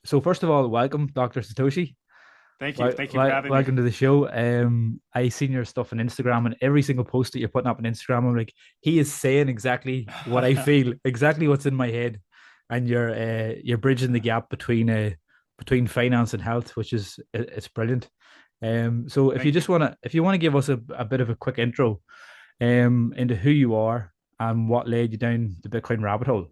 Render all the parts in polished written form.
So first of all, welcome, Doctor Satoshi. Thank you. Thank you for having me. Welcome to the show. I seen your stuff on Instagram, and every single post that you're putting up on Instagram, I'm like, he is saying exactly what I feel, exactly what's in my head, and you're bridging the gap between finance and health, which is it's brilliant. So Thank you. if you wanna give us a bit of a quick intro, into who you are and what led you down the Bitcoin rabbit hole.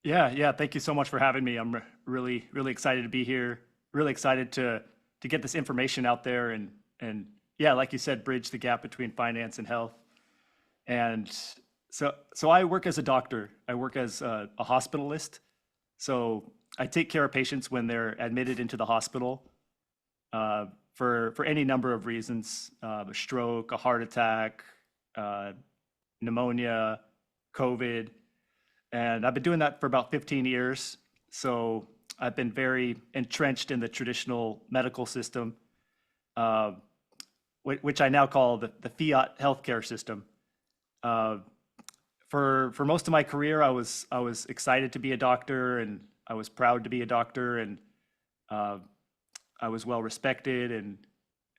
Yeah. Thank you so much for having me. I'm really excited to be here. Really excited to get this information out there and yeah, like you said, bridge the gap between finance and health. And so I work as a doctor. I work as a hospitalist. So I take care of patients when they're admitted into the hospital uh, for any number of reasons, a stroke, a heart attack, uh, pneumonia, COVID. And I've been doing that for about 15 years. So I've been very entrenched in the traditional medical system, uh, which I now call the fiat healthcare system. Uh, for most of my career, I was excited to be a doctor, and I was proud to be a doctor, and uh, I was well respected,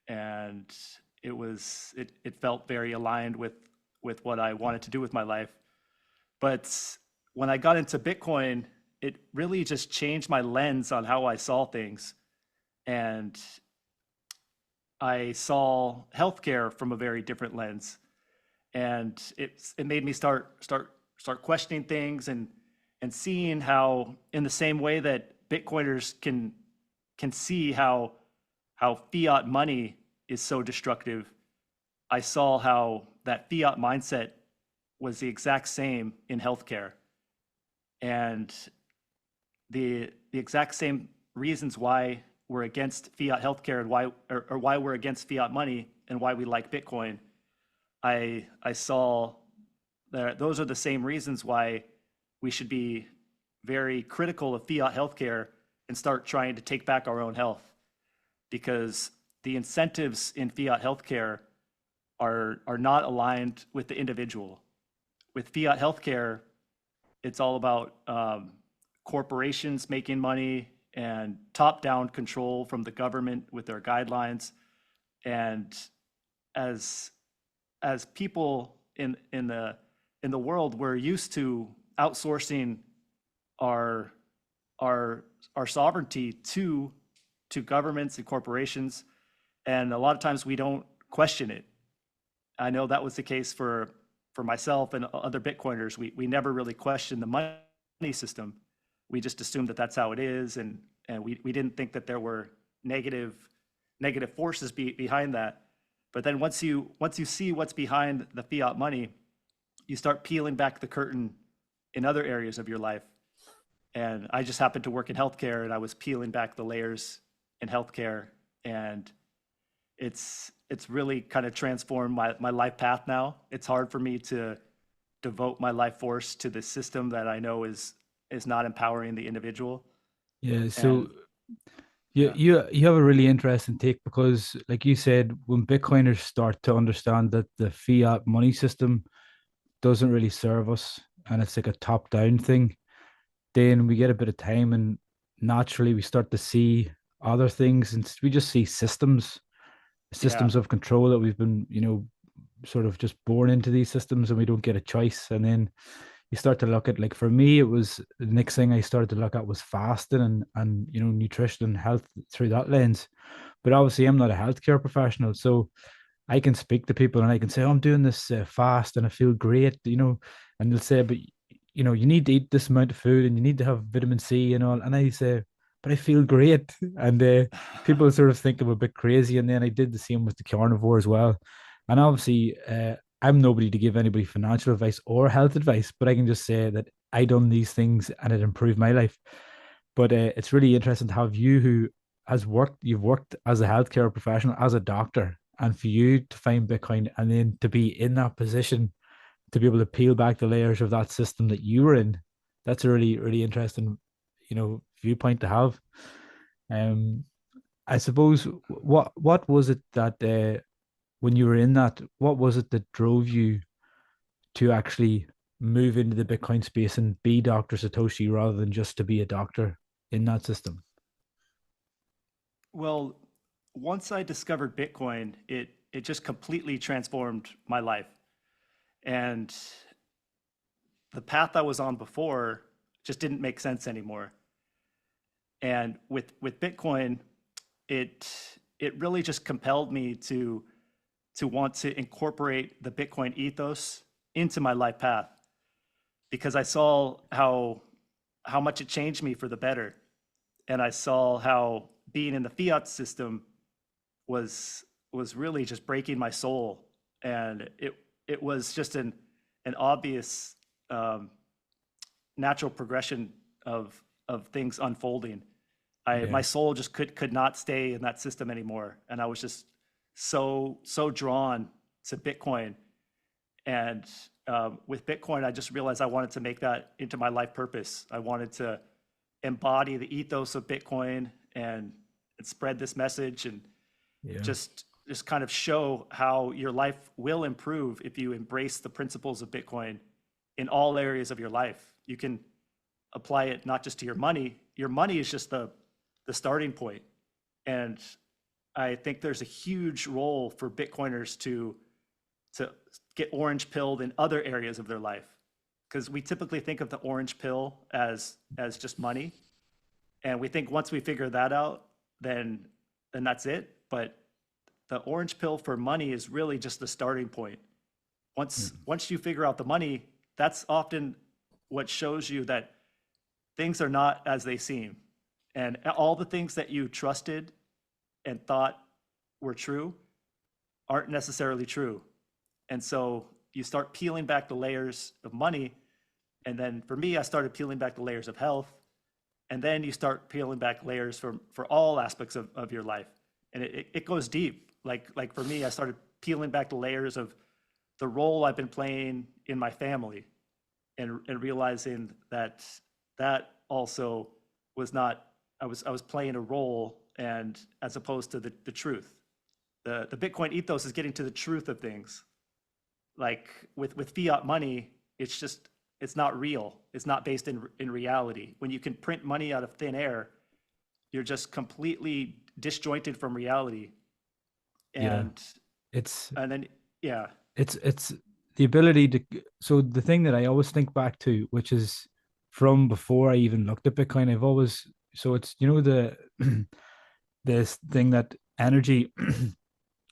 and it felt very aligned with what I wanted to do with my life. But when I got into Bitcoin, it really just changed my lens on how I saw things. And I saw healthcare from a very different lens. And it made me start questioning things and seeing how, in the same way that Bitcoiners can see how fiat money is so destructive, I saw how that fiat mindset was the exact same in healthcare. And the exact same reasons why we're against fiat healthcare and or why we're against fiat money and why we like Bitcoin, I saw that those are the same reasons why we should be very critical of fiat healthcare and start trying to take back our own health, because the incentives in fiat healthcare are not aligned with the individual. With fiat healthcare, it's all about corporations making money and top-down control from the government with their guidelines. And as as people in the world, we're used to outsourcing our our sovereignty to governments and corporations, and a lot of times we don't question it. I know that was the case for myself and other Bitcoiners. We never really questioned the money system. We just assumed that that's how it is, and we didn't think that there were negative forces behind that. But then once you see what's behind the fiat money, you start peeling back the curtain in other areas of your life. And I just happened to work in healthcare, and I was peeling back the layers in healthcare, and it's really kind of transformed my life path now. It's hard for me to devote my life force to the system that I know is not empowering the individual. Yeah, And so yeah, you have a really interesting take because, like you said, when Bitcoiners start to understand that the fiat money system doesn't really serve us and it's like a top down thing, then we get a bit of time and naturally we start to see other things and we just see yeah, systems of control that we've been, sort of just born into these systems and we don't get a choice. And then you start to look at, like, for me, it was the next thing I started to look at was fasting and nutrition and health through that lens. But obviously I'm not a healthcare professional, so I can speak to people and I can say, oh, I'm doing this fast and I feel great, and they'll say, but you need to eat this amount of food and you need to have vitamin C and all. And I say, but I feel great. And people sort of think I'm a bit crazy. And then I did the same with the carnivore as well. And obviously, I'm nobody to give anybody financial advice or health advice, but I can just say that I done these things and it improved my life. But it's really interesting to have you who you've worked as a healthcare professional, as a doctor, and for you to find Bitcoin and then to be in that position to be able to peel back the layers of that system that you were in. That's a really, really interesting, viewpoint to have. Um, I suppose what was it that when you were in that, what was it that drove you to actually move into the Bitcoin space and be Dr. Satoshi rather than just to be a doctor? in that system? Well, once I discovered Bitcoin, it just completely transformed my life. And the path I was on before just didn't make sense anymore. And with Bitcoin, it it really just compelled me to want to incorporate the Bitcoin ethos into my life path because I saw how much it changed me for the better, and I saw how being in the fiat system was was really just breaking my soul, and it was just an obvious um, natural progression of things unfolding. I Yeah. my soul just could not stay in that system anymore, and I was just so drawn to Bitcoin. And with Bitcoin, I just realized I wanted to make that into my life purpose. I wanted to embody the ethos of Bitcoin and spread this message and Yeah. just kind of show how your life will improve if you embrace the principles of Bitcoin in all areas of your life. You can apply it not just to your money. Your money is just the starting point. And I think there's a huge role for Bitcoiners to get orange pilled in other areas of their life. Because we typically think of the orange pill as just money. And we think once we figure that out, then then that's it. But the orange pill for money is really just the starting point. Yeah. Once you figure out the money, that's often what shows you that things are not as they seem. And all the things that you trusted and thought were true aren't necessarily true. And so you start peeling back the layers of money. And then for me, I started peeling back the layers of health. And then you start peeling back layers for all aspects of your life. And it goes deep. Like for me, I started peeling back the layers of the role I've been playing in my family and realizing that that also was not, I was playing a role and as opposed to the truth. The Bitcoin ethos is getting to the truth of things. Like with fiat money, it's just it's not real. It's not based in reality. When you can print money out of thin air, you're just completely disjointed from reality. Yeah. And It's and then yeah, it's the ability to, so the thing that I always think back to, which is from before I even looked at Bitcoin, I've always, so it's, the this thing that energy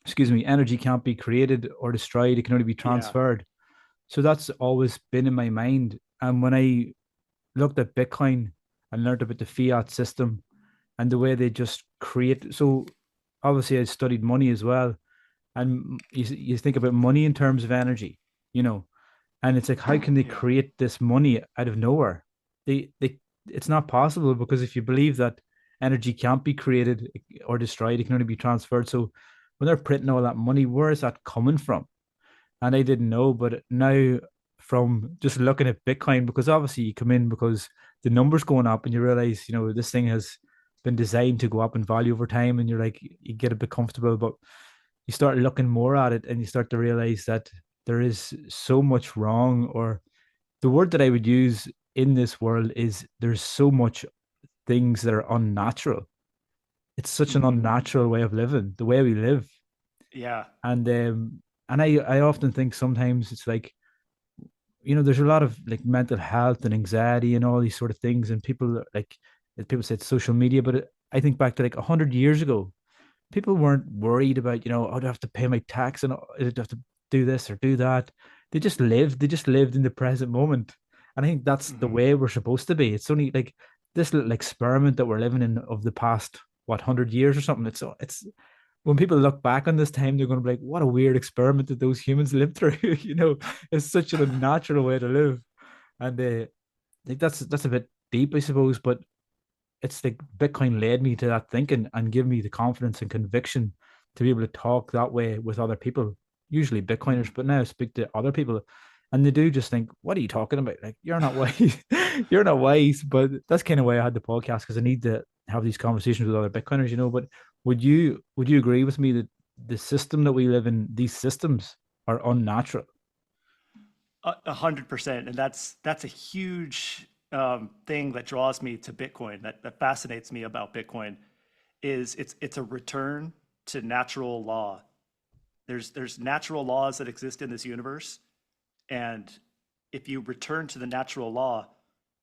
excuse me, energy can't be created or destroyed, it can only be yeah, transferred. So that's always been in my mind. And when I looked at Bitcoin and learned about the fiat system and the way they just create, so obviously I studied money as well, and you think about money in terms of energy, you know, and it's like, how can they yeah. create this money out of nowhere? They It's not possible, because if you believe that energy can't be created or destroyed, it can only be transferred. So when they're printing all that money, where is that coming from? And I didn't know, but now from just looking at Bitcoin, because obviously you come in because the numbers going up, and you realize, this thing has been designed to go up in value over time, and you're like, you get a bit comfortable, but you start looking more at it and you start to realize that there is so much wrong, or the word that I would use in this world is, there's so much things that are unnatural. It's such an Hmm. unnatural way of living, the way we live. Yeah. And I often think sometimes it's like, there's a lot of like mental health and anxiety and all these sort of things, and people say it's social media, but I think back to like 100 years ago, people weren't worried about, oh, do I have to pay my tax, and do I have to do this or do that. They just lived in the present moment. And I think that's the Hmm. way we're supposed to be. It's only like this little experiment that we're living in of the past, what, 100 years or something. It's when people look back on this time, they're going to be like, what a weird experiment that those humans lived through. It's such an unnatural way to live. And I think that's a bit deep, I suppose, but it's like Bitcoin led me to that thinking and give me the confidence and conviction to be able to talk that way with other people, usually Bitcoiners, Hmm. but now I speak to other people, and they do just think, what are you talking about? Like, you're not wise. You're not wise. But that's kind of why I had the podcast, because I need to have these conversations with other Bitcoiners, But would you agree with me that the system that we live in, these systems are unnatural? 100%, and that's a huge thing that draws me to Bitcoin, that fascinates me about Bitcoin, is it's a return to natural law. There's natural laws that exist in this universe, and if you return to the natural law,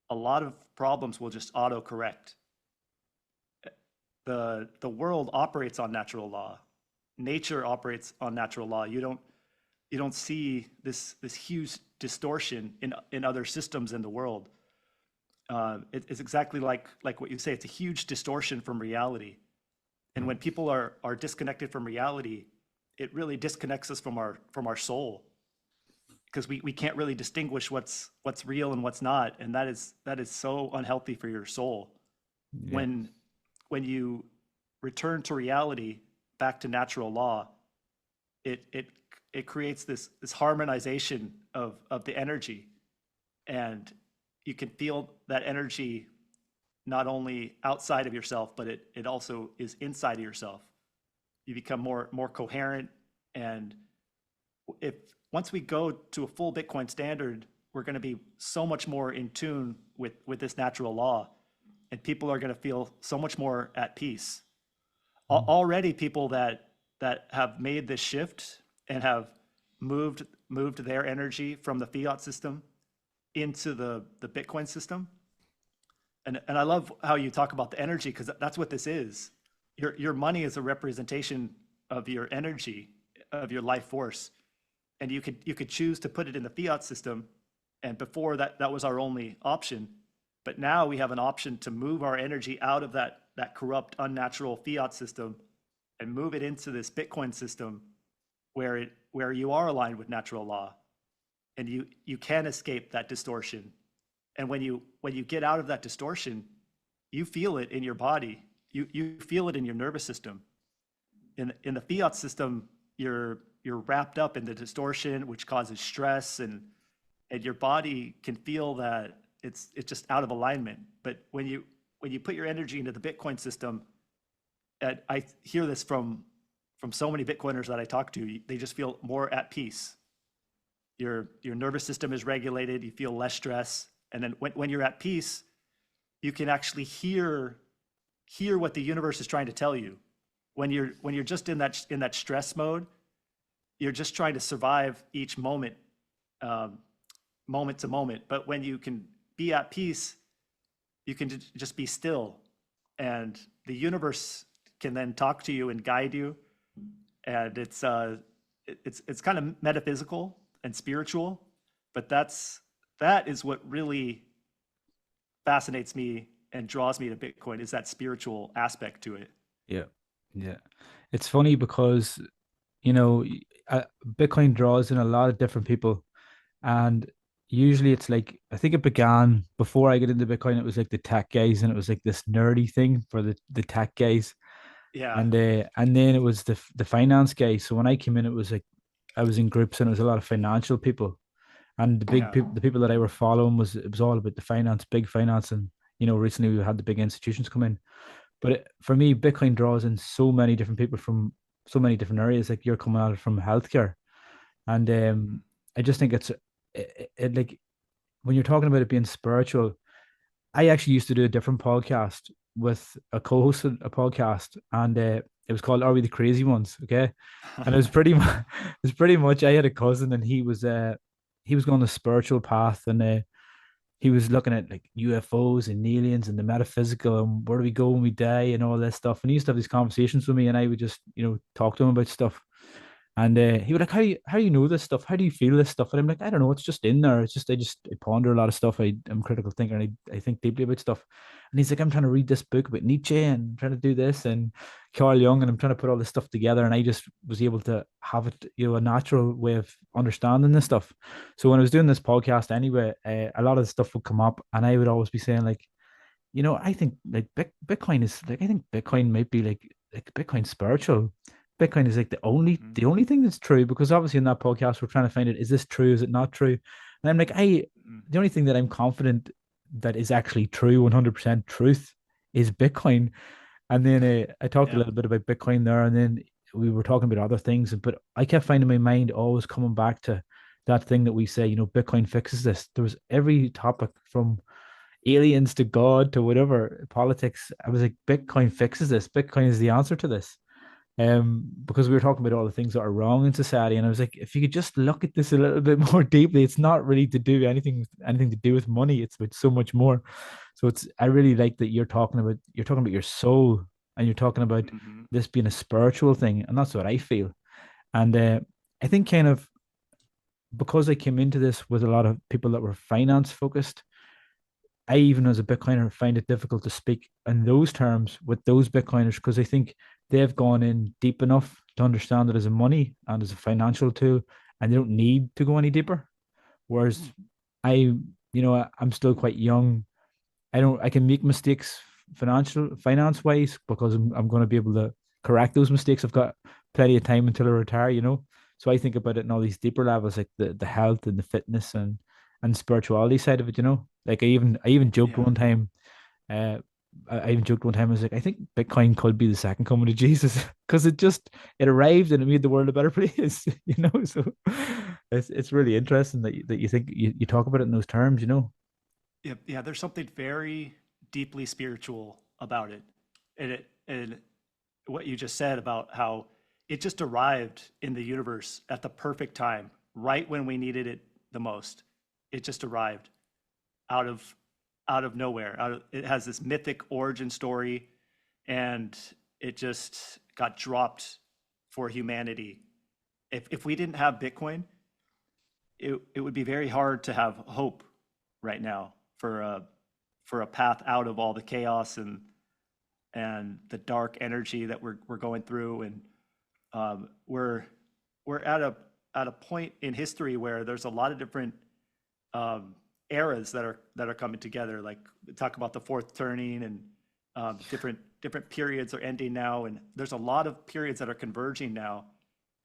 a lot of problems will just auto correct. The world operates on natural law. Nature operates on natural law. You don't see this huge distortion in other systems in the world. It's exactly like what you say. It's a huge distortion from reality. And when people are disconnected from reality, it really disconnects us from our soul, because we can't really distinguish what's real and what's not, and that is so unhealthy for your soul. Yeah. When when you return to reality, back to natural law, it it it creates this harmonization of the energy, and you can feel that energy not only outside of yourself, but it also is inside of yourself. You become more coherent, and if once we go to a full Bitcoin standard, we're going to be so much more in tune with this natural law, and people are going to feel so much more at peace. Mm. Already, people that have made this shift and have moved their energy from the fiat system into the Bitcoin system. And I love how you talk about the energy, because that's what this is. Your money is a representation of your energy, of your life force, and you could choose to put it in the fiat system. And before that was our only option, but now we have an option to move our energy out of that corrupt, unnatural fiat system and move it into this Bitcoin system, where you are aligned with natural law, and you can escape that distortion. And when you get out of that distortion, you feel it in your body. You feel it in your nervous system. In the fiat system, you're wrapped up in the distortion, which causes stress, and your body can feel that it's just out of alignment. But when you put your energy into the Bitcoin system, and I hear this from so many Bitcoiners that I talk to, they just feel more at peace. Your nervous system is regulated. You feel less stress, and then when you're at peace, you can actually hear what the universe is trying to tell you. When you're just in that stress mode, you're just trying to survive each moment, um, moment to moment. But when you can be at peace, you can just be still, and the universe can then talk to you and guide you. And it's kind of metaphysical and spiritual, but that is what really fascinates me and draws me to Bitcoin, is that spiritual aspect to it. Yeah. Yeah. It's funny because, you know, Bitcoin draws in a lot of different people. And usually it's like, I think it began before I get into Bitcoin, it was like the tech guys, and it was like this nerdy thing for the tech guys. Yeah, And then it was the finance guys. So when I came in, it was like I was in groups and it was a lot of financial people. And yeah, the people that I were following it was all about the finance, big finance. And, you know, recently we had the big institutions come in. But for me, Bitcoin draws in so many different people from so many different areas. Like you're coming at it from healthcare, and mhm, I just think like when you're talking about it being spiritual. I actually used to do a different podcast with a co-host of a podcast, and it was called "Are We the Crazy Ones?" Okay, and it was pretty much it was pretty much I had a cousin, and he was going the spiritual path, and he was looking at like UFOs and aliens and the metaphysical and where do we go when we die and all this stuff. And he used to have these conversations with me, and I would just, you know, talk to him about stuff. And he was like, how do you know this stuff? How do you feel this stuff?" And I'm like, "I don't know. It's just in there. It's just I ponder a lot of stuff. I'm a critical thinker, and I think deeply about stuff." And he's like, "I'm trying to read this book about Nietzsche and I'm trying to do this and Carl Jung, and I'm trying to put all this stuff together." And I just was able to have it, you know, a natural way of understanding this stuff. So when I was doing this podcast anyway, a lot of the stuff would come up, and I would always be saying like, you know, I think like Bitcoin is like I think Bitcoin might be like Bitcoin spiritual. Bitcoin is like mhm, the only thing that's true, because obviously in that podcast we're trying to find out, is this true, is it not true? And I'm like, mhm. the only thing that I'm confident that is actually true, 100% truth, is Bitcoin. And then I talked a Yeah, little bit about Bitcoin there, and then we were talking about other things, but I kept finding my mind always coming back to that thing that we say, you know, Bitcoin fixes this. There was every topic from aliens to God to whatever politics. I was like, Bitcoin fixes this. Bitcoin is the answer to this. Because we were talking about all the things that are wrong in society, and I was like, if you could just look at this a little bit more deeply, it's not really to do anything to do with money. It's about so much more. So it's I really like that you're talking about your soul, and you're talking about Hmm. this being a spiritual thing, and that's what I feel. And I think kind of because I came into this with a lot of people that were finance focused, I even as a Bitcoiner find it difficult to speak in those terms with those Bitcoiners because I think they've gone in deep enough to understand it as a money and as a financial tool, and they don't need to go any deeper. Whereas I, I'm still quite young. I can make mistakes finance wise because I'm going to be able to correct those mistakes. I've got plenty of time until I retire. So I think about it in all these deeper levels, like the health and the fitness and spirituality side of it. Like I even joked Yeah. one time, uh I even joked one time, I was like, I think Bitcoin could be the second coming of Jesus because it arrived and it made the world a better place. So it's really interesting that you think you talk about it in those terms. Yeah, yeah, there's something very deeply spiritual about it. And what you just said about how it just arrived in the universe at the perfect time, right when we needed it the most. It just arrived out of out of nowhere. It has this mythic origin story, and it just got dropped for humanity. If we didn't have Bitcoin, it would be very hard to have hope right now for a path out of all the chaos and the dark energy that we're going through. And we're at a point in history where there's a lot of different um, eras that are coming together. Like we talk about the fourth turning, and different periods are ending now, and there's a lot of periods that are converging now,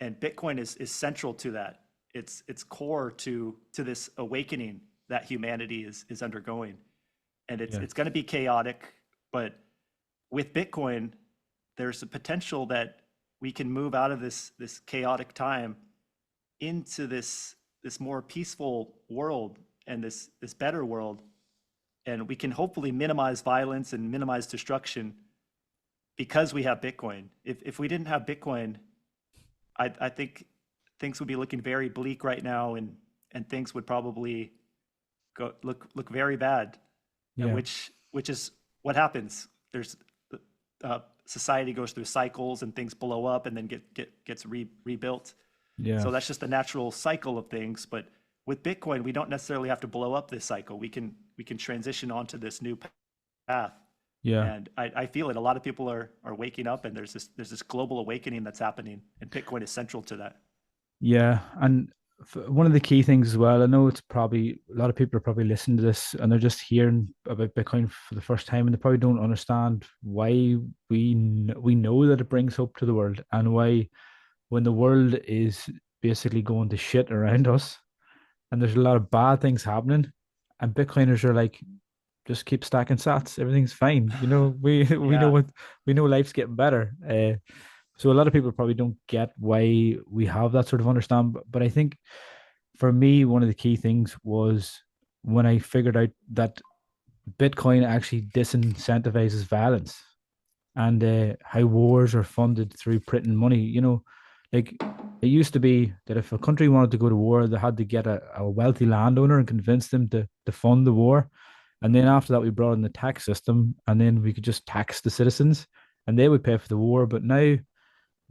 and Bitcoin is central to that. It's core to this awakening that humanity is undergoing, and it's Yeah. it's going to be chaotic, but with Bitcoin, there's a potential that we can move out of this chaotic time into this more peaceful world and this better world, and we can hopefully minimize violence and minimize destruction because we have Bitcoin. If we didn't have Bitcoin, I think things would be looking very bleak right now, and things would probably look very bad, Yeah. which is what happens. There's society goes through cycles, and things blow up and then gets rebuilt. Yeah. So that's just the natural cycle of things. But with Bitcoin, we don't necessarily have to blow up this cycle. We can transition onto this new path. Yeah. And I feel it. A lot of people are waking up, and there's this global awakening that's happening, and Bitcoin is central to that. Yeah. And one of the key things as well, I know it's probably a lot of people are probably listening to this and they're just hearing about Bitcoin for the first time, and they probably don't understand why we know that it brings hope to the world, and why when the world is basically going to shit around us and there's a lot of bad things happening, and Bitcoiners are like, just keep stacking sats, everything's fine. We know Yeah. we know life's getting better. So a lot of people probably don't get why we have that sort of understand. But I think for me, one of the key things was when I figured out that Bitcoin actually disincentivizes violence, and how wars are funded through printing money. Like it used to be that if a country wanted to go to war, they had to get a wealthy landowner and convince them to fund the war. And then after that, we brought in the tax system, and then we could just tax the citizens, and they would pay for the war. But now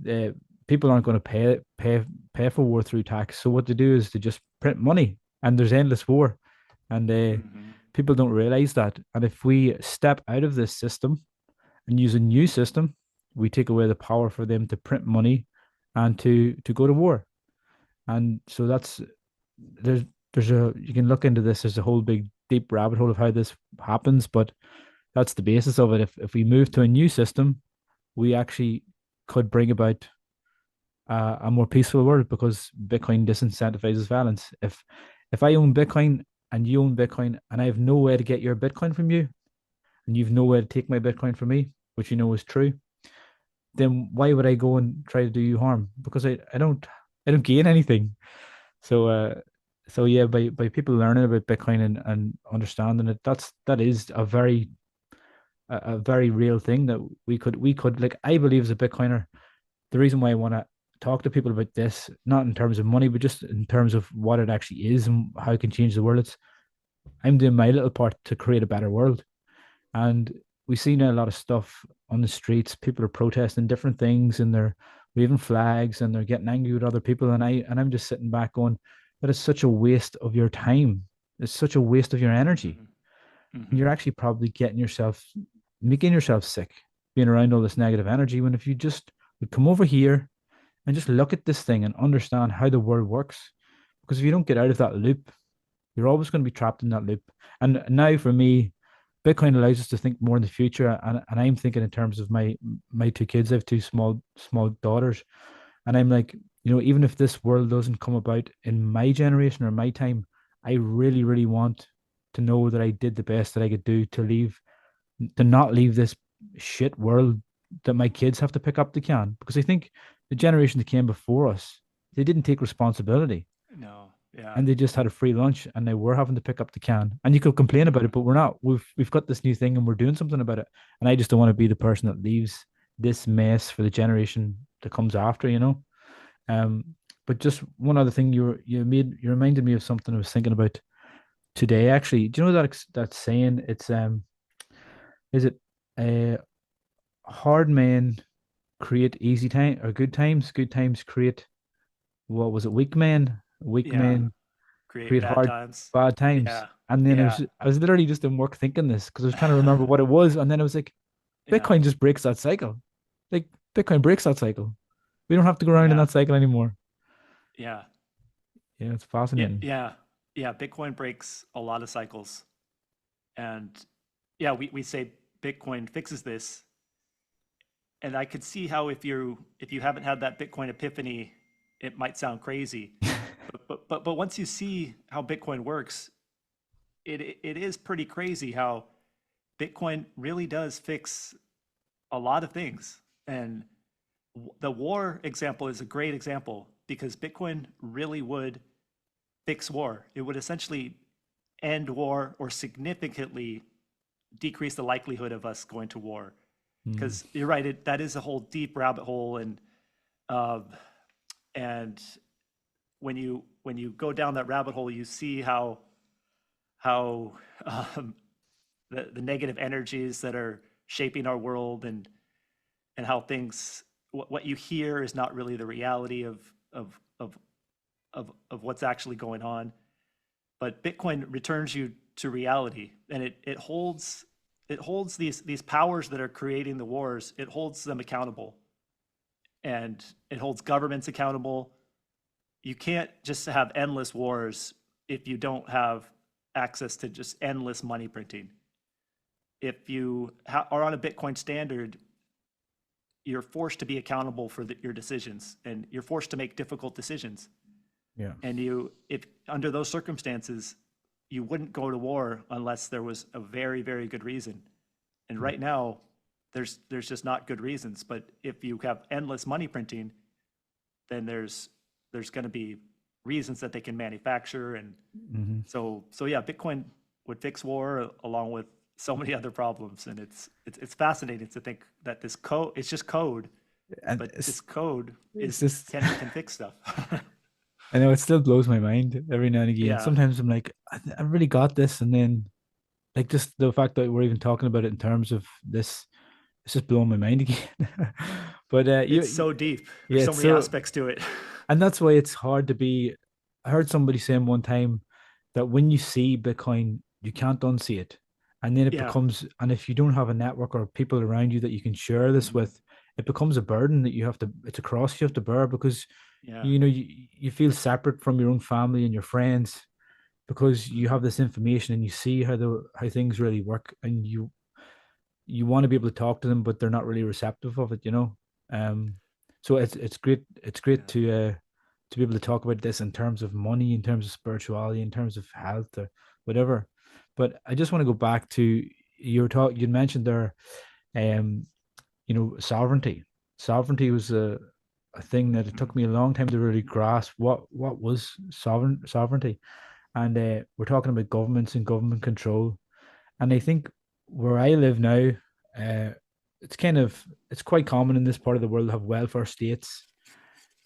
uh, people aren't going to pay for war through tax. So what they do is they just print money, and there's endless war, and Hmm. people don't realize that. And if we step out of this system and use a new system, we take away the power for them to print money and to go to war. And so there's there's a you can look into this. There's a whole big deep rabbit hole of how this happens, but that's the basis of it. If we move to a new system, we actually could bring about a more peaceful world because Bitcoin disincentivizes violence. If I own Bitcoin and you own Bitcoin and I have no way to get your Bitcoin from you and you've no way to take my Bitcoin from me, which you know is true, then why would I go and try to do you harm? Because I don't gain anything. So So yeah, by people learning about Bitcoin and understanding it, that is a very real thing that we could like. I believe as a Bitcoiner, the reason why I want to talk to people about this, not in terms of money, but just in terms of what it actually is and how it can change the world. It's I'm doing my little part to create a better world. And we see now a lot of stuff on the streets. People are protesting different things and they're waving flags and they're getting angry with other people. And I'm just sitting back going, that is such a waste of your time. It's such a waste of your energy. Hmm. And Hmm. you're actually probably making yourself sick, being around all this negative energy. When if you just would come over here and just look at this thing and understand how the world works. Because if you don't get out of that loop, you're always going to be trapped in that loop. And now for me, Bitcoin allows us to think more in the future. And I'm thinking in terms of my two kids. I have two small daughters. And I'm like, even if this world doesn't come about in my generation or my time, I really, really want to know that I did the best that I could do to not leave this shit world that my kids have to pick up the can. Because I think the generation that came before us, they didn't take responsibility No, yeah. and they just had a free lunch and they were having to pick up the can. And you could complain about Hmm. it, but we're not. We've got this new thing and we're doing something about it. And I just don't want to be the person that leaves this mess for the generation that comes after. Um, but just one other thing you reminded me of something I was thinking about today actually. Do you know that saying? It's is it a hard men create easy time or good times create what was it, weak men? Weak Yeah. men Create create bad hard times. bad times. Yeah. And then Yeah. I was literally just in work thinking this because I was trying to remember what it was, and then I was like, Yeah. Bitcoin just breaks that cycle. Like Bitcoin breaks that cycle. We don't have to go around in Yeah. that cycle anymore. Yeah. Yeah, it's Yeah. fascinating. Yeah. Yeah. Bitcoin breaks a lot of cycles. And yeah, we say Bitcoin fixes this. And I could see how if you haven't had that Bitcoin epiphany, it might sound crazy. But once you see how Bitcoin works, it is pretty crazy how Bitcoin really does fix a lot of things. And the war example is a great example because Bitcoin really would fix war. It would essentially end war or significantly decrease the likelihood of us going to war. Mm. Because you're right, that is a whole deep rabbit hole, um, and when you go down that rabbit hole, you see how um, the negative energies that are shaping our world and how things what you hear is not really the reality of of of what's actually going on. But Bitcoin returns you to reality, and it holds these powers that are creating the wars. It holds them accountable, and it holds governments accountable. You can't just have endless wars if you don't have access to just endless money printing. If you are on a Bitcoin standard, you're forced to be accountable for your decisions, and you're forced to make difficult decisions. Yeah. And if under those circumstances, you wouldn't go to war unless there was a very, very good reason. And Mm. right now, there's just not good reasons. But if you have endless money printing, then there's going to be reasons that they can manufacture, and Mhm. so yeah, Bitcoin would fix war along with so many other problems, and it's fascinating to think that this code it's just code, And but this code it's is just can fix stuff. I know it still blows my mind every now and again. Yeah, Sometimes I'm like, I really got this, and then like just the fact that we're even talking about it in terms of this, it's just blowing my mind again. But it's so deep. yeah, There's so it's many so, aspects to it. and that's why it's hard to be. I heard somebody saying one time that when you see Bitcoin, you can't unsee it, and then it Yeah. becomes, and if you don't have a network or people around you that you can share this Hmm. with, it becomes a burden that you have to. It's a cross you have to bear because Yeah. you feel separate from your own family and your friends because you Hmm. have this information and you see how things really work, and you want to be able to talk to them, but they're not really receptive of it. Um, so it's great Yeah. to be able to talk about this in terms of money, in terms of spirituality, in terms of health or whatever. But I just want to go back to you mentioned there, um, sovereignty. Sovereignty was a thing that it Mhm. took me a long time to really grasp what was sovereignty. And we're talking about governments and government control. And I think where I live now, uh, it's kind of it's quite common in this part of the world to have welfare states,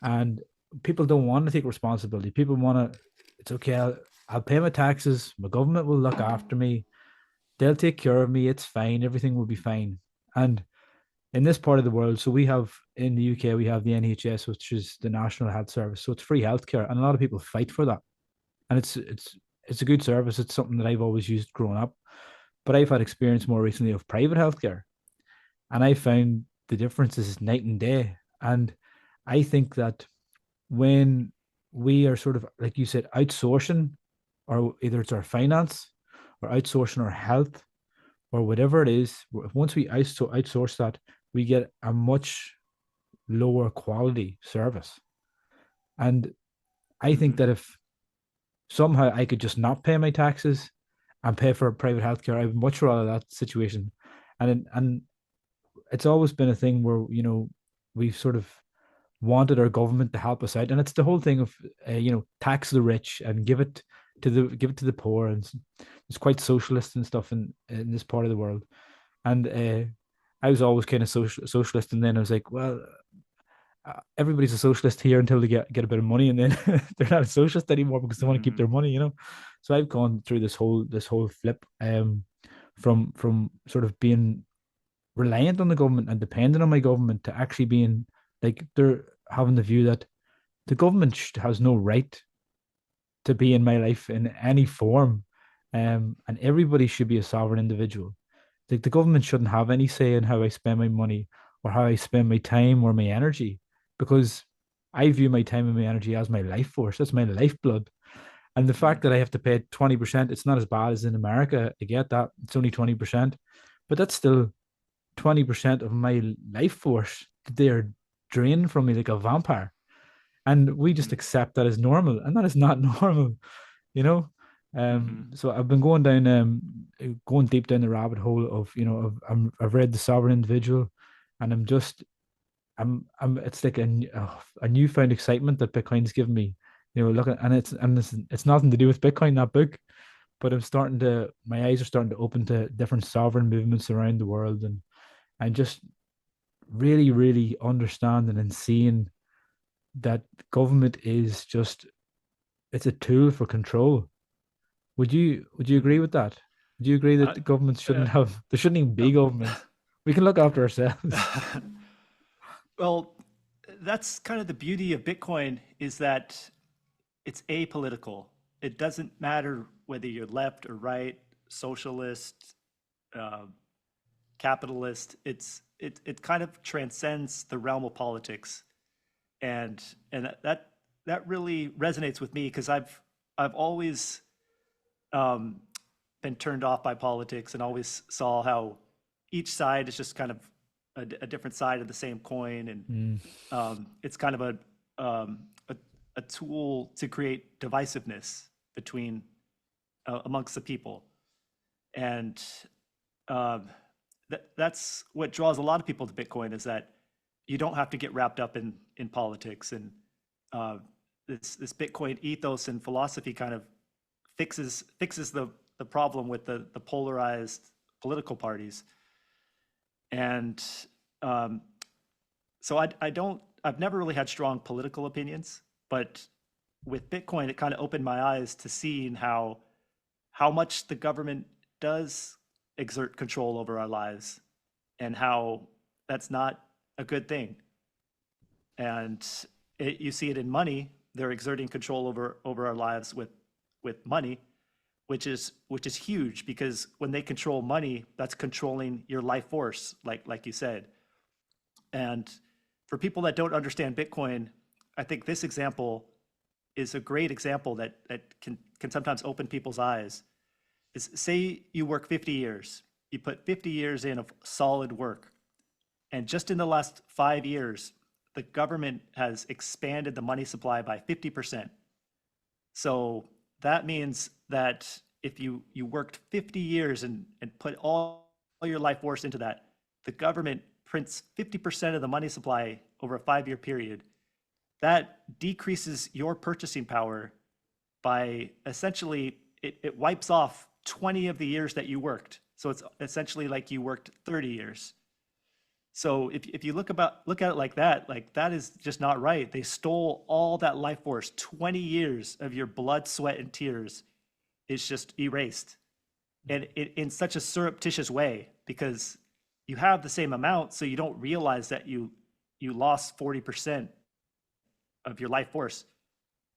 and people don't want to take responsibility. People want to. It's okay. I'll pay my taxes. My government will look after me. They'll take care of me. It's fine. Everything will be fine. And in this part of the world, so we have in the UK, we have the NHS, which is the National Health Service. So it's free healthcare, and a lot of people fight for that. And it's a good service. It's something that I've always used growing up. But I've had experience more recently of private healthcare, and I found the difference is night and day. And I think that when we are sort of like you said, outsourcing, or either it's our finance or outsourcing our health or whatever it is, once we outsource that, we get a much lower quality service. And I think Mhm. that if somehow I could just not pay my taxes and pay for private healthcare, I would much rather that situation. And it's always been a thing where we've sort of wanted our government to help us out, and it's the whole thing of tax the rich and give it to the poor, and it's quite socialist and stuff in this part of the world. And I was always kind of socialist, and then I was like, well, everybody's a socialist here until they get a bit of money, and then they're not a socialist anymore because they want to keep Mhm. their money. So I've gone through this whole flip, from sort of being reliant on the government and dependent on my government to actually being like they're having the view that the government has no right to be in my life in any form, and everybody should be a sovereign individual. Like the government shouldn't have any say in how I spend my money or how I spend my time or my energy, because I view my time and my energy as my life force. That's my lifeblood. And the fact that I have to pay 20%, it's not as bad as in America. I get that. It's only 20%, but that's still 20% of my life force that they're drained from me like a vampire. And we just Mhm. accept that as normal. And that is not normal, you know? Mhm. So I've been going deep down the rabbit hole of, I've read The Sovereign Individual, and it's like a newfound excitement that Bitcoin's given me, looking, and it's nothing to do with Bitcoin, that book, but my eyes are starting to open to different sovereign movements around the world, and just really, really understanding and seeing that government is just it's a tool for control. Would you agree Mhm. with that? Would you agree that I, the government uh, there shouldn't even uh, be governments? We can look after ourselves. well, that's kind of the beauty of Bitcoin is that it's apolitical. It doesn't matter whether you're left or right, socialist, uh, capitalist. It kind of transcends the realm of politics, and that really resonates with me because I've always um, been turned off by politics and always saw how each side is just kind of a different side of the same coin, and Mm, it's kind of um, a a tool to create divisiveness between amongst the people, and um, that's what draws a lot of people to Bitcoin is that you don't have to get wrapped up in politics, and uh, this Bitcoin ethos and philosophy kind of fixes the problem with the polarized political parties. And um, so I've never really had strong political opinions, but with Bitcoin, it kind of opened my eyes to seeing how much the government does exert control over our lives and how that's not a good thing. And you see it in money; they're exerting control over our lives with money, which is huge because when they control money, that's controlling your life force, like you said. And for people that don't understand Bitcoin, I think this example is a great example that can sometimes open people's eyes. Is say you work 50 years, you put 50 years in of solid work, and just in the last 5 years, the government has expanded the money supply by 50%. So that means that if you worked 50 years and put all your life force into that, the government prints 50% of the money supply over a 5 year period. that decreases your purchasing power by essentially it wipes off 20 of the years that you worked. So it's essentially like you worked 30 years. So if you look at it like that is just not right. They stole all that life force. 20 years of your blood, sweat, and tears is just erased. And in such a surreptitious way, because you have the same amount, so you don't realize that you lost 40% of your life force.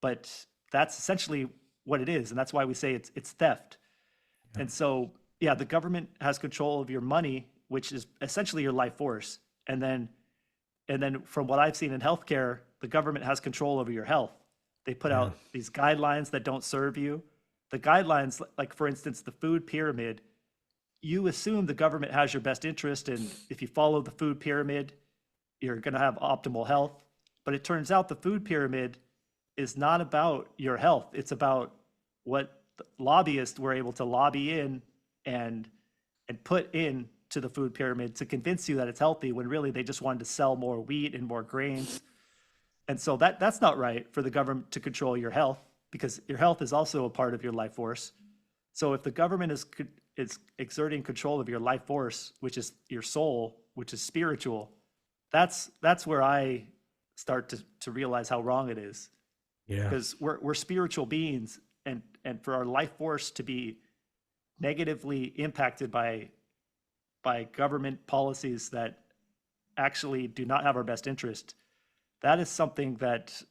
But that's essentially what it is, and that's why we say it's theft. Yeah. And so, yeah, the government has control of your money, which is essentially your life force. And then from what I've seen in healthcare, the government has control over your health. They put Yeah. out these guidelines that don't serve you. The guidelines, like for instance, the food pyramid, you assume the government has your best interest, and if you follow the food pyramid, you're going to have optimal health. But it turns out the food pyramid is not about your health. It's about what lobbyists were able to lobby in and put in to the food pyramid to convince you that it's healthy when really they just wanted to sell more wheat and more grains. And so that's not right for the government to control your health, because your health is also a part of your life force. So if the government is exerting control of your life force, which is your soul, which is spiritual, that's where I start to realize how wrong it is, Yeah. because we're spiritual beings, and for our life force to be negatively impacted by government policies that actually do not have our best interest, that is something that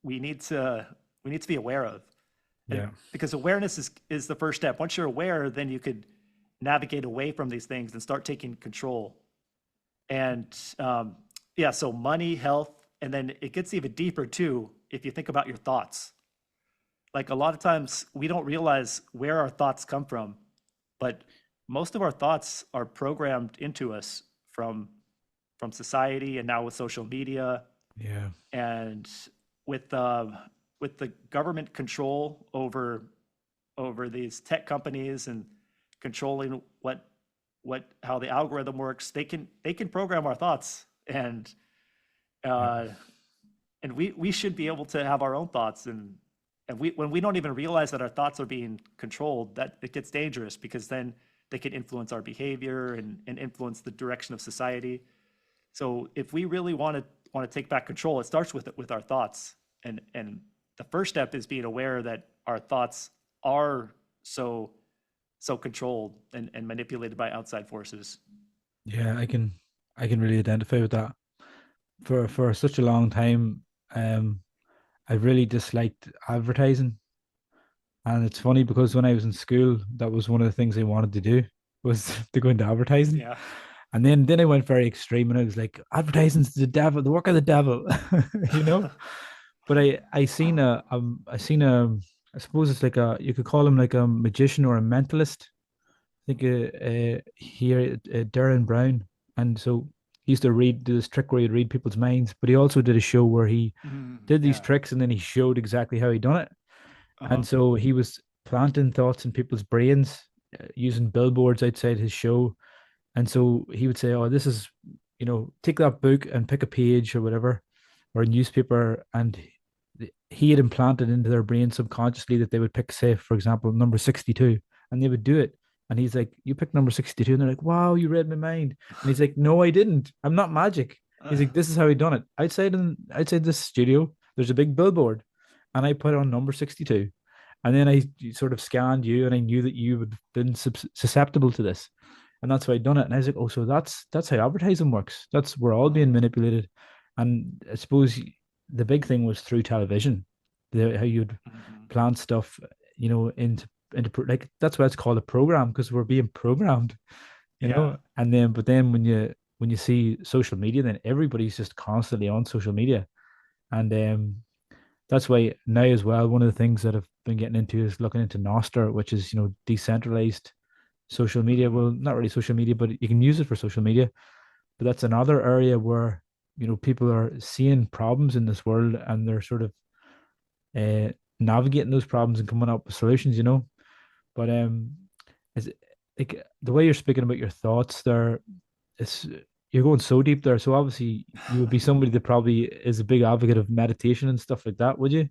we need to be aware of. And Yeah. because awareness is the first step. Once you're aware, then you could navigate away from these things and start taking control. And yeah, so money, health, and then it gets even deeper too if you think about your thoughts. Like a lot of times we don't realize where our thoughts come from, but most of our thoughts are programmed into us from society, and now with social media, Yeah. and with the government control over these tech companies and controlling what how the algorithm works. They can program our thoughts, Yeah. uh, and we should be able to have our own thoughts, and we when we don't even realize that our thoughts are being controlled, that it gets dangerous, because then they can influence our behavior and influence the direction of society. So if we really want to take back control, it starts with our thoughts, and the first step is being aware that our thoughts are so controlled and manipulated by outside forces. Yeah. I can really identify with that. For such a long time, um, I really disliked advertising. And it's funny because when I was in school, that was one of the things I wanted to do was to go into advertising. Yeah. And then I went very extreme and I was like, advertising's the devil, the work of the devil, you know? But I seen I suppose it's like a, you could call him like a magician or a mentalist. I think here, Darren Brown. And so he used to do this trick where he'd read people's minds, but he also did a show where he did these Yeah. tricks and then he showed exactly how he done it. And Uh-huh. so he was planting thoughts in people's brains using billboards outside his show. And so he would say, "Oh, this is, take that book and pick a page or whatever, or a newspaper." And he had implanted into their brain subconsciously that they would pick, say, for example, number 62, and they would do it. And he's like, "You picked number 62." And they're like, "Wow, you read my mind." And he's like, "No, I didn't. I'm not magic." He's like, "This is how he done it. Outside this studio, there's a big billboard, and I put on number 62. And then I sort of scanned you, and I knew that you would have been susceptible to this, and that's why I done it." And I was like, "Oh, so that's how advertising works. That's we're all being manipulated." And I suppose the big thing was through television, how you'd Mhm. plant stuff, into like that's why it's called a program, because we're being programmed, Yeah. And then, but then when you see social media, then everybody's just constantly on social media, and that's why now as well, one of the things that I've been getting into is looking into Nostr, which is decentralized social media. Mhm. Well, not really social media, but you can use it for social media. But that's another area where people are seeing problems in this world and they're sort of uh, navigating those problems and coming up with solutions. But is it, like the way you're speaking about your thoughts there, it's you're going so deep there. So obviously you would be somebody that probably is a big advocate of meditation and stuff like that, would you?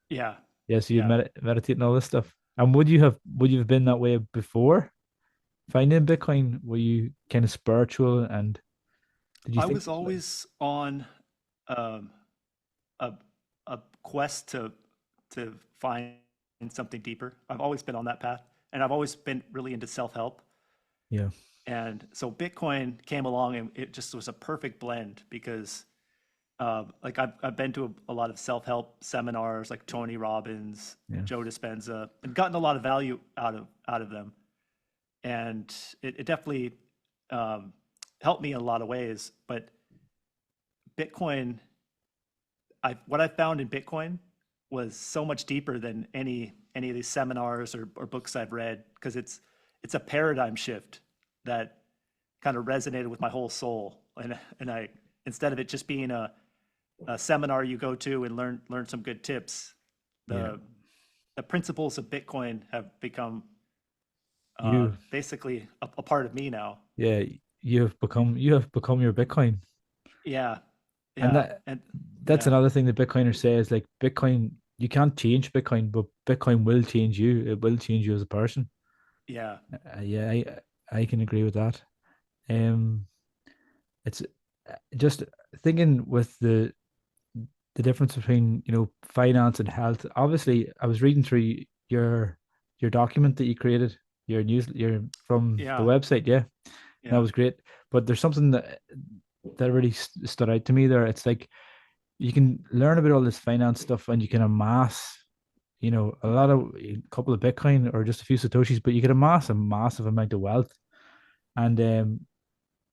Yeah, Yeah, so you'd yeah. meditate and all this stuff. And would you have been that way before finding Bitcoin? Were you kind of spiritual and did you I think was this way? always on um, a a quest to find something deeper. I've always been on that path, and I've always been really into self help. Yeah, And so Bitcoin came along, and it just was a perfect blend because, like, I've been to a lot of self help seminars, like Tony Robbins, yeah, Joe Dispenza, and gotten a lot of value out of them. And it definitely um, helped me in a lot of ways. But Bitcoin, I what I found in Bitcoin was so much deeper than any of these seminars or books I've read, because it's a paradigm shift that kind of resonated with my whole soul. And I, instead of it just being a seminar you go to and learn some good tips, yeah. the the principles of Bitcoin have become You, basically a part of me now. yeah, you have become your Bitcoin. Yeah, And yeah, that and that's yeah, another thing that Bitcoiners say is like Bitcoin, you can't change Bitcoin, but Bitcoin will change you. It will change you as a person. yeah, Yeah, I can agree with that. Um, it's just thinking with the difference between finance and health. Obviously, I was reading through your document that you created, your from the yeah, website, yeah, that yeah, was great. But there's something that really stood out to me there. It's like you can learn about all this finance stuff and you can amass, a couple of Bitcoin or just a few Satoshis, but you can amass a massive amount of wealth. And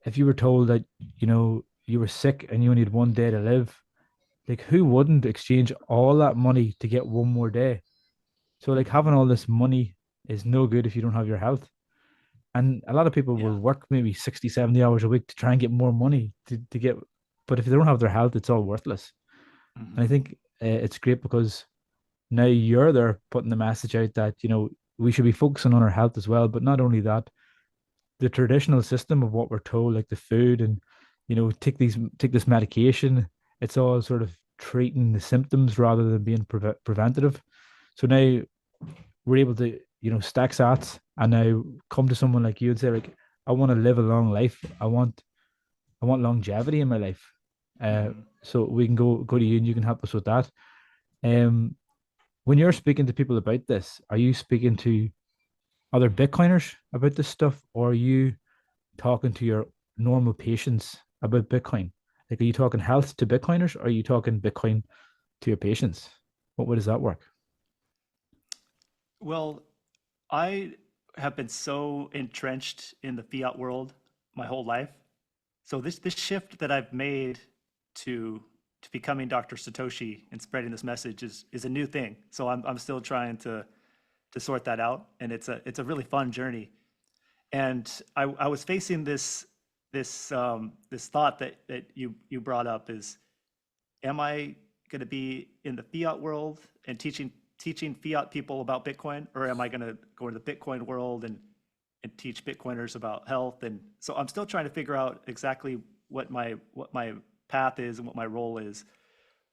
if you were told that, you were sick and you only had one day to live, like who wouldn't exchange all that money to get one more day? So like hmm, having all this money is no good if you don't have your health. And a lot of people will yeah, work maybe 60, 70 hours a week to try and get more money to get, but if they don't have their health, it's all worthless. And I hmm, think it's great because now you're there putting the message out that, we should be focusing on our health as well. But not only that, the traditional system of what we're told, like the food and, take this medication, it's all sort of treating the symptoms rather than being preventative. So now we're able to, stack sats and now come to someone like you and say, like, I want to live a long life. I want longevity in my life. Uh, hmm. so we can go to you and you can help us with that. Um, when you're speaking to people about this, are you speaking to other Bitcoiners about this stuff, or are you talking to your normal patients about Bitcoin? Like, are you talking health to Bitcoiners, or are you talking Bitcoin to your patients? What way does that work? Well, I have been so entrenched in the fiat world my whole life. So this shift that I've made to to becoming Dr. Satoshi and spreading this message is a new thing. So I'm still trying to sort that out, and it's a really fun journey. And I was facing this thought that you brought up is, am I going to be in the fiat world and teaching fiat people about Bitcoin, or am I going to go into the Bitcoin world and teach Bitcoiners about health? And so I'm still trying to figure out exactly what my path is and what my role is.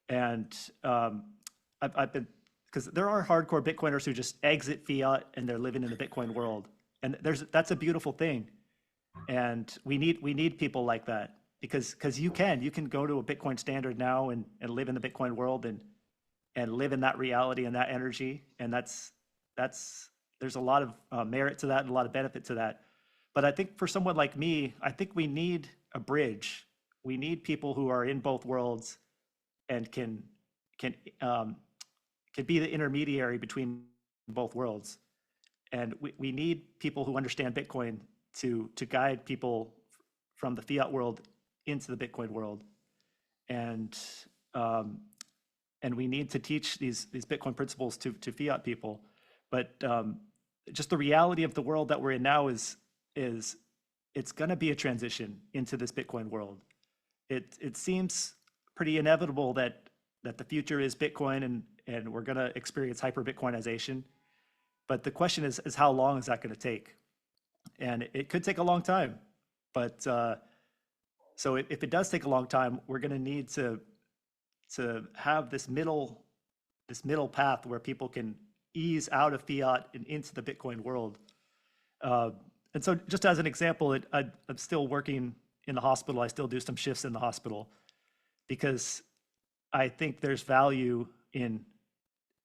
And I've been, because there are hardcore Bitcoiners who just exit fiat and they're living in the Bitcoin world, and that's a beautiful thing. And we need people like that, because you can go to a Bitcoin standard now and live in the Bitcoin world and live in that reality and that energy. And that's there's a lot of merit to that and a lot of benefit to that. But I think for someone like me, I think we need a bridge. We need people who are in both worlds and can um, can be the intermediary between both worlds. And we need people who understand Bitcoin to guide people from the fiat world into the Bitcoin world. And um, and we need to teach these Bitcoin principles to fiat people. But just the reality of the world that we're in now is it's going to be a transition into this Bitcoin world. It seems pretty inevitable that the future is Bitcoin, and we're going to experience hyper Bitcoinization. But the question is how long is that going to take? And it could take a long time. But So if it does take a long time, we're going to need to have this middle path where people can ease out of fiat and into the Bitcoin world. Uh, and so, just as an example, I'm still working in the hospital. I still do some shifts in the hospital because I think there's value in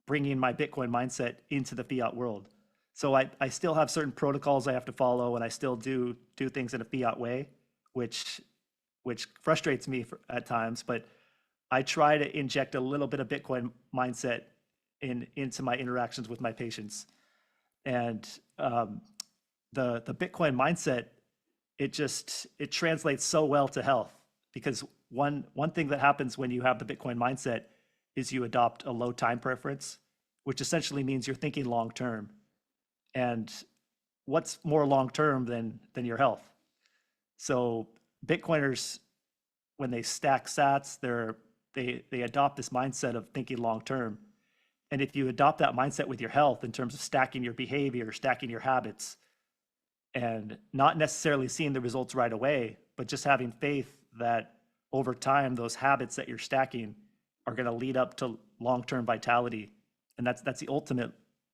bringing my Bitcoin mindset into the fiat world. So I still have certain protocols I have to follow, and I still do things in a fiat way, which frustrates me at times. But I try to inject a little bit of Bitcoin mindset into my interactions with my patients, and the Bitcoin mindset, it translates so well to health, because one thing that happens when you have the Bitcoin mindset is you adopt a low time preference, which essentially means you're thinking long term. And what's more long term than your health? So Bitcoiners, when they stack sats, they adopt this mindset of thinking long term. And if you adopt that mindset with your health in terms of stacking your behavior, stacking your habits, and not necessarily seeing the results right away, but just having faith that over time, those habits that you're stacking are going to lead up to long-term vitality. And that's the ultimate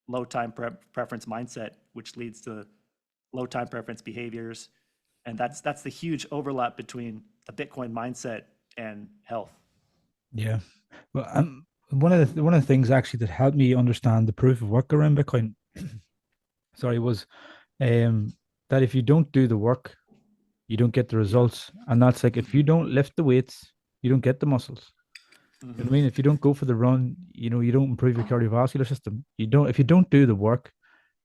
low time preference mindset, which leads to low time preference behaviors. And that's the huge overlap between the Bitcoin mindset and health. Yeah. Well, one of the things actually that helped me understand the proof of work around Bitcoin, sorry, was um that if you don't do the work, you don't get the Yeah. results. And that's like if you Hmm. don't lift the weights, you don't get the muscles. You know Hmm. what I mean? If you don't go for the run, you don't improve your cardiovascular system. You don't if you don't do the work,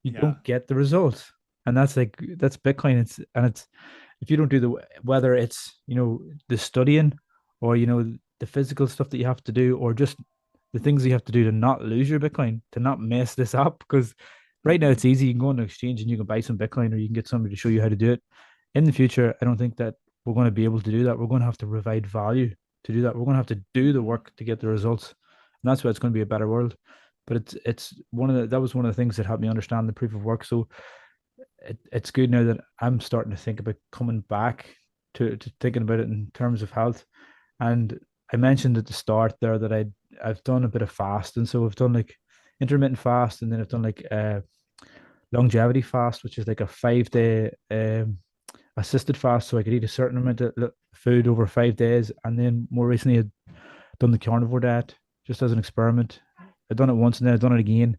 you Yeah. don't get the results. And that's Bitcoin. It's if you don't do the whether it's the studying or the physical stuff that you have to do or just the things you have to do to not lose your Bitcoin, to not mess this up. Because right now Hmm. it's easy. You can go on an exchange and you can buy some Bitcoin or you can get somebody to show you how to do it. In the future, I don't think that we're going to be able to do that. We're going to have to provide value to do that. We're going to have to do the Hmm. work to get the results. And that's why it's going to be a better world. But it's one of the that was one of the things that helped me understand the proof of work. So it's good now that I'm starting to think about coming back to thinking about it in terms of health. And I mentioned at the start there that I've done a bit of fasting. So I've done like intermittent fast, and then I've done like longevity fast, which is like a 5 day assisted fast. So I could eat a certain amount of food over 5 days. And then more recently I'd done the carnivore diet just as an experiment. I'd done it once and then I'd done it again.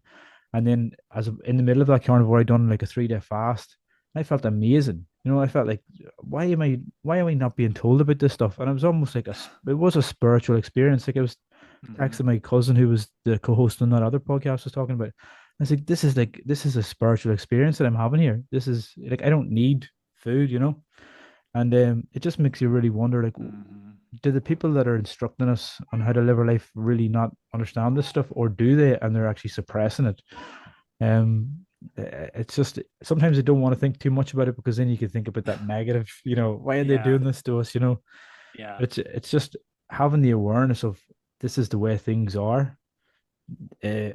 And then as in the middle of that carnivore, I done like a 3 day fast. I felt amazing. I felt like, why am I not being told about this stuff? And it was almost like it was a spiritual experience. Like I was Hmm. texting my cousin who was the co-host on that other podcast I was talking about. I was like, this is a spiritual experience that I'm having here. This is like, I don't need food. And it just makes you really wonder, like, Hmm. do the people that are instructing us on how to live our life really not understand this stuff, or do they, and they're actually suppressing it? It's just sometimes I don't want to think too much about it because then you can think about that negative. Why are they Yeah. doing this to us? Yeah. But it's just having the awareness of this is the way things are. Uh,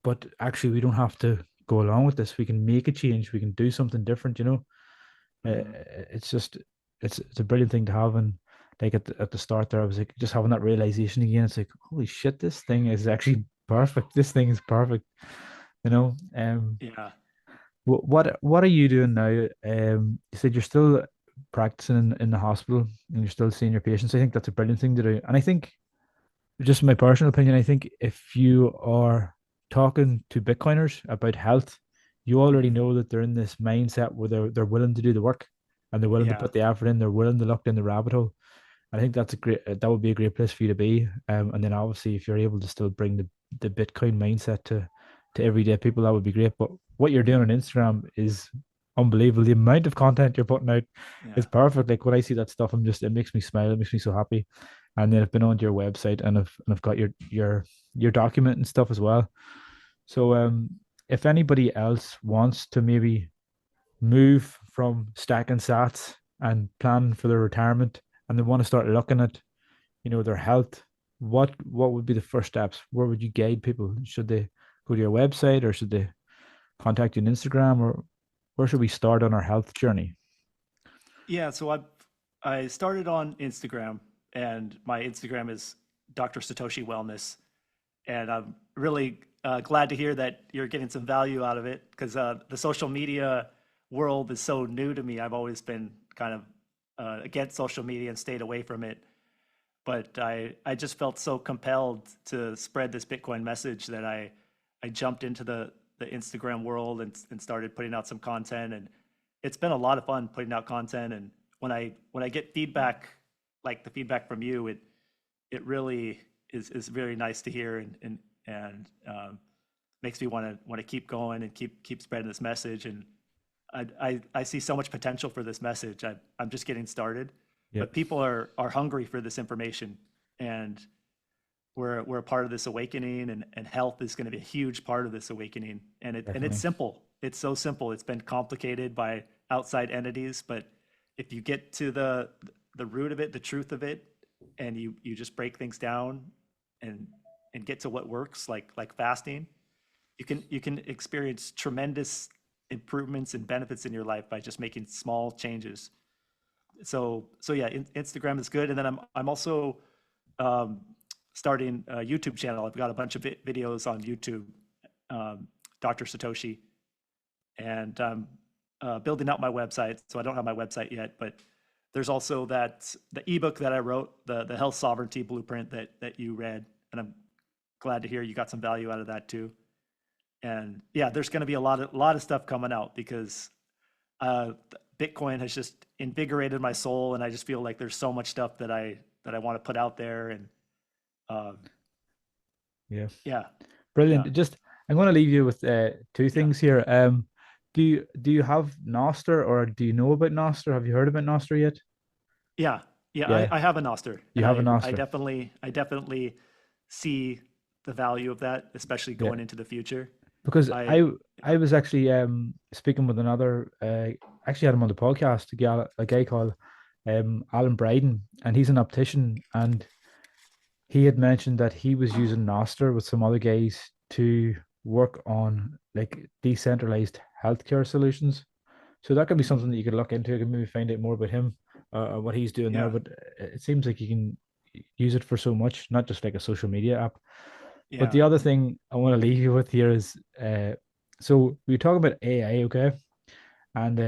but actually, we don't have to go along with this. We can make a change. We can do something different. Hmm. It's just it's a brilliant thing to have. And like at the start there, I was like just having that realization again. It's like, holy shit, this thing is actually perfect. This thing is perfect. You know. Yeah. What are you doing now? You said you're still practicing in the hospital and you're still seeing your patients. I think that's a brilliant thing to do. And I think, just my personal opinion, I think if you are talking to Bitcoiners about health, you already Hmm. know that they're in this mindset where they're willing to do the work and they're willing to Yeah. put the effort in, they're willing to look down the rabbit hole. I think that would be a great place for you to be. And then obviously if you're able to still bring the Bitcoin mindset to everyday people, that would be great. But what you're doing on Instagram is unbelievable. The amount of content you're putting out is Yeah. perfect. Like when I see that stuff, it makes me smile. It makes me so happy. And then I've been onto your website and I've got your document and stuff as well. So if anybody else wants to maybe move from stacking sats and plan for their retirement and they want to start looking at their health, what would be the first steps? Where would you guide people? Should they go to your website or should they contact you on Instagram, or where should we start on our health journey? Yeah. So I started on Instagram, and my Instagram is Doctor Satoshi Wellness, and I'm really glad to hear that you're getting some value out of it because the social media world is so new to me. I've always been kind of against social media and stayed away from it. But I just felt so compelled to spread this Bitcoin message that I jumped into the Instagram world and started putting out some content. And it's been a lot of fun putting out content. And when I get feedback, like the feedback from you, it really is very nice to hear and makes me want to keep going and keep spreading this message. And I see so much potential for this message. I'm just getting started, but Yep, people are hungry for this information, and we're a part of this awakening, and health is going to be a huge part of this awakening. And it's definitely. simple. It's so simple. It's been complicated by outside entities, but if you get to the root of it, the truth of it, and you just break things down and and get to what works, like fasting, you can experience tremendous improvements and benefits in your life by just making small changes. So yeah, Instagram is good, and then I'm also um, starting a YouTube channel. I've got a bunch of videos on YouTube, Doctor Satoshi, and building out my website. So I don't have my website yet, but there's also the ebook that I wrote, the Health Sovereignty Blueprint that you read, and I'm glad to hear you got some value out of that too. And yeah, there's going to be a lot of stuff coming out because uh, Bitcoin has just invigorated my soul, and I just feel like there's so much stuff that I want to put out there. And uh, Yeah, yeah, yeah, brilliant. Just I'm going to leave you with two yeah, things here. Do you have Noster, or do you know about Noster? Have you heard about Noster yet? yeah, yeah. I, Yeah, I have a Noster, you and have a I Noster. definitely see the value of that, especially Yeah, going into the future. because I I was actually speaking with another actually had him on the podcast, a guy called Alan Bryden, and he's an optician, and he had mentioned that he was using Noster with some other guys to work on like decentralized healthcare solutions. So that could be mhm, something that you could look into. You could maybe find out more about him or what he's doing there. yeah, But it seems like you can use it for so much, not just like a social media app. But yeah, the other thing I want to leave you with here is so we talk about AI, okay? And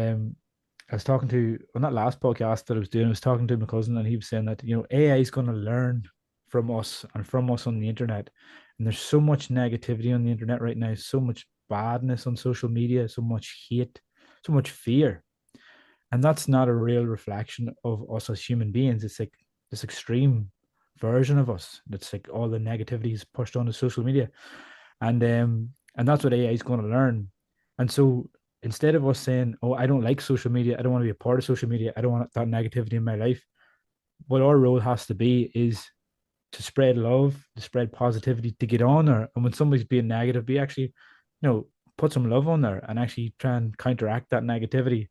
I was talking to, well, not last podcast that I was doing, I was talking to my cousin, and he was saying that, AI is going to learn from us and from us on the internet. And there's so much negativity on the internet right now, so much badness on social media, so much hate, so much fear. And that's not a real reflection of us as human beings. It's like this extreme version of us. That's like all the negativity is pushed onto social media. And that's what AI is going to learn. And so instead of us saying, "Oh, I don't like social media, I don't want to be a part of social media, I don't want that negativity in my life," what our role has to be is to spread love, to spread positivity, to get on there. And when somebody's being negative, be actually, put some love on there and actually try and counteract that negativity.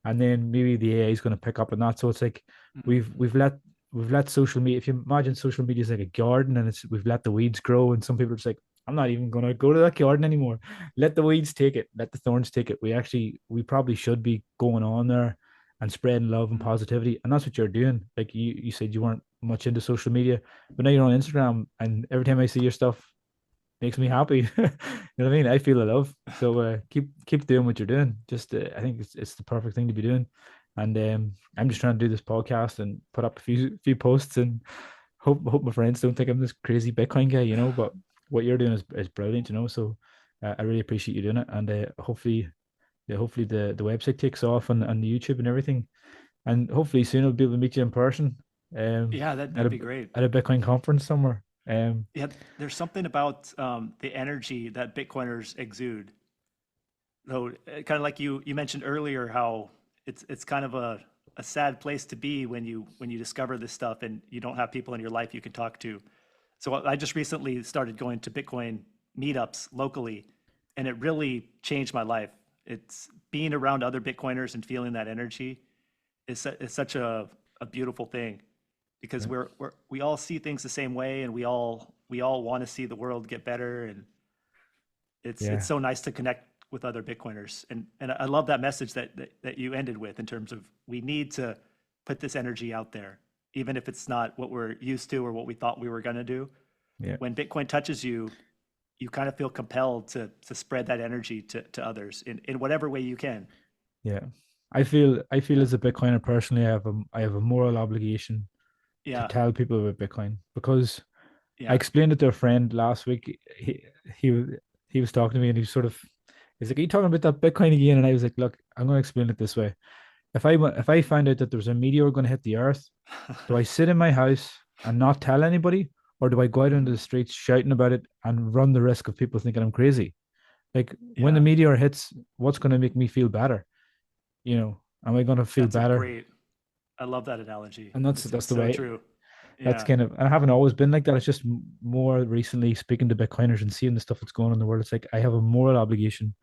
And then maybe the AI is going to pick up on that. So it's like mhm, we've we've let we've let social media. If you imagine social media is like a garden, and we've let the weeds grow, and some people are just like, I'm not even going to go to that garden anymore. Let the weeds take it. Let the thorns take it. We probably should be going on there and spreading love and mhm, positivity. And that's what you're doing. Like you said, you weren't much into social media, but now you're on Instagram, and every time I see your stuff, makes me happy. You know what I mean? I feel the love. So keep doing what you're doing. Just I think it's the perfect thing to be doing. And I'm just trying to do this podcast and put up a few posts, and hope my friends don't think I'm this crazy Bitcoin guy. But what you're doing is brilliant. So I really appreciate you doing it, and hopefully. Yeah, hopefully the website takes off and the YouTube and everything, and hopefully soon I'll be able to meet you in person, um, yeah. at That'd a be great. at a Bitcoin conference somewhere. Yeah, there's something about the energy that Bitcoiners exude. Though, kind of like you mentioned earlier, how it's kind of a sad place to be when you discover this stuff and you don't have people in your life you can talk to. So I just recently started going to Bitcoin meetups locally, and it really changed my life. It's being around other Bitcoiners and feeling that energy is such a beautiful thing because Yeah, we all see things the same way, and we all want to see the world get better, and it's yeah, so nice to connect with other Bitcoiners. And I love that message that you ended with in terms of we need to put this energy out there, even if it's not what we're used to or what we thought we were going to do. Yeah. When Bitcoin touches you, you kind of feel compelled to spread that energy to others in whatever way you can. Yeah. I feel Yeah. as a Bitcoiner personally, I have a moral obligation to Yeah. tell people about Bitcoin because I Yeah. explained it to a friend last week. He was talking to me and he's like, "Are you talking about that Bitcoin again?" And I was like, "Look, I'm going to explain it this way. If I find out that there's a meteor going to hit the Earth, do I sit in my house and not tell anybody, or do I go out into the Mhm. streets shouting about it and run the risk of people thinking I'm crazy? Like when the Yeah. meteor hits, what's going to make me feel better? Am I going to feel That's a better?" great, I love that analogy. And that's It's that's the so way. true. That's Yeah. kind of. I haven't always been like that. It's just more recently speaking to Bitcoiners and seeing the stuff that's going on in the world. It's like I have a moral obligation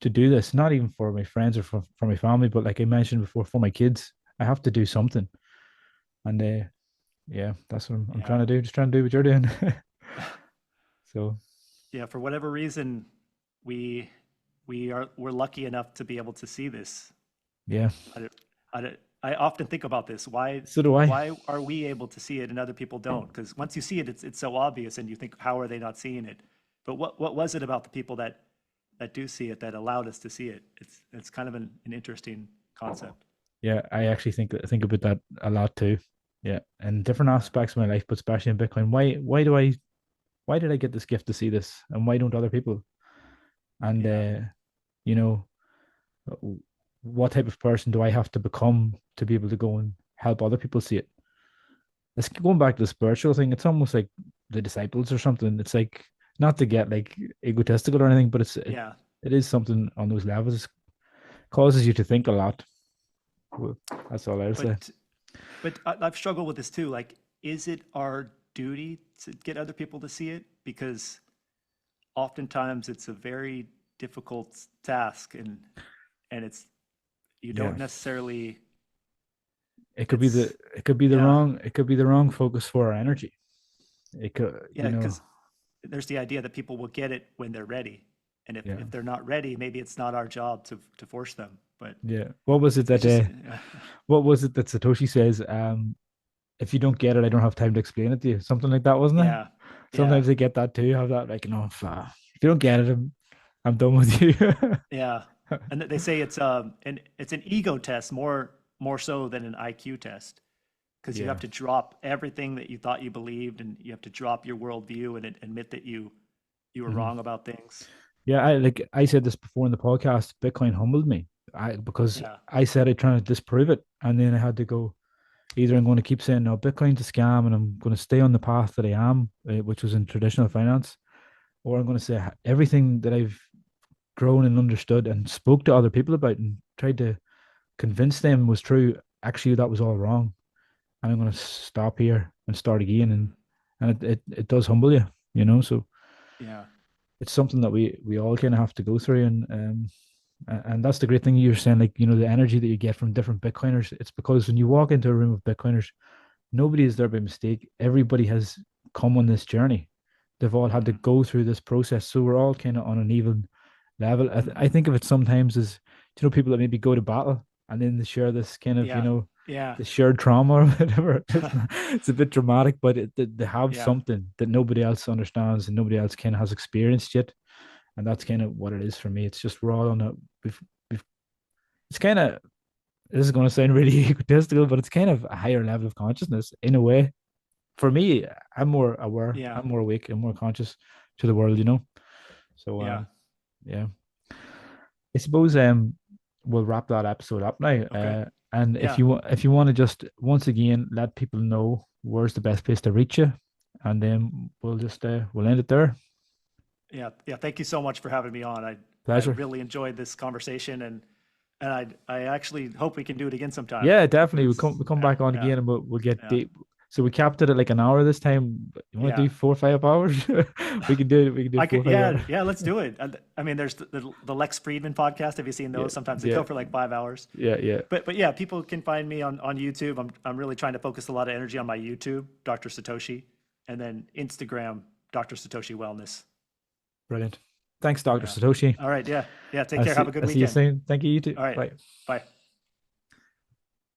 to do this, not even for my friends or for my family, but like I mentioned before, for my kids. I have to do something. And yeah, that's what I'm Yeah. trying to do. Just trying to do what you're doing. So Yeah. For whatever reason, we we're lucky enough to be able to see this. yeah, I often think about this. so do I. Why are we able to see it and other people don't? Because once you see it, it's so obvious, and you think, how are they not seeing it? But what was it about the people that do see it that allowed us to see it? It's kind of an interesting concept. Yeah, I actually think about that a lot too. Yeah, and different Yeah. aspects of my life, but especially in Bitcoin. Why did I get this gift to see this, and why don't other people? And Yeah. you know, what type of person do I have to become to be able to go and help other people see it? It's going back to the spiritual thing. It's almost like the disciples or something. It's like not to get like egotistical or anything, but Yeah. it is something on those levels. It causes you to think a lot. Well, that's all I'll say. But I've struggled with this too. Like, is it our duty to get other people to see it? Because oftentimes it's a very difficult task, and it's you Yeah, don't necessarily. it could be the It's it could be the yeah, wrong it could be the wrong focus for our energy. It could, yeah, because there's the idea that people will get it when they're ready, and yeah, if they're not ready, maybe it's not our job to force them. But yeah. What was it it's that just what was it that Satoshi says? If you don't get it, I don't have time to explain it to you. Something like that, wasn't it? yeah, yeah, Sometimes I get that too. Have that like, if you don't get it, I'm done with you. yeah. And they say it's an ego test more so than an IQ test, because you Yeah. have to drop everything that you thought you believed, and you have to drop your worldview and admit that you were Mhm. wrong about things. Yeah, I said this before in the podcast. Bitcoin humbled me. Because Yeah. I said I trying to disprove it, and then I had to go. Either I'm going to keep saying no, Bitcoin's a scam, and I'm going to stay on the path that I am, which was in traditional finance, or I'm going to say everything that I've grown and understood and spoke to other people about and tried to convince them was true. Actually, that was all wrong, and I'm going to stop here and start again, Mhm. and it does humble you, So Yeah. it's something that we all kind of have to go through, and that's the great thing you're saying, like the energy that you get from different Bitcoiners. It's because when you walk into a room of Bitcoiners, nobody is there by mistake. Everybody has come on this journey. They've all had to Mhm. go through this process, so we're all kind of on an even level. I Mhm. think of it sometimes as people that maybe go to battle and then they share this kind of Yeah. Yeah. the shared trauma or whatever. It's a bit dramatic, but they have Yeah. something that nobody else understands and nobody else kind of has experienced yet, and that's kind of what it is for me. It's just we're all on a we've it's kind of this is going to sound really egotistical, but it's kind of a higher level of consciousness in a way. For me, I'm more aware, Yeah. I'm more awake, I'm more conscious to the world. So Yeah. yeah. I suppose we'll wrap that episode up now. Okay. And Yeah. if you want to just once again let people know where's the best place to reach you, and then we'll end it there. Yeah. Yeah. Thank you so much for having me on. I Pleasure. really enjoyed this conversation, and I actually hope we can do it again sometime. Yeah, definitely. It's We come yeah, back on yeah, again and we'll get yeah, deep. So we capped it at like an hour this time. You want to yeah. do 4 or 5 hours? We can do it. We can do I four could, or five yeah, hours. yeah. Let's do it. I mean, there's the Lex Friedman podcast. Have you seen Yeah, those? Sometimes they yeah, go for like 5 hours. yeah, yeah. But yeah, people can find me on YouTube. I'm really trying to focus a lot of energy on my YouTube, Doctor Satoshi, and then Instagram, Doctor Satoshi Wellness. Brilliant. Thanks, Dr. Yeah. Satoshi. All right. Yeah. Yeah. Take care. Have a good I'll see you weekend. soon. Thank you, you too. All right. Bye. Bye.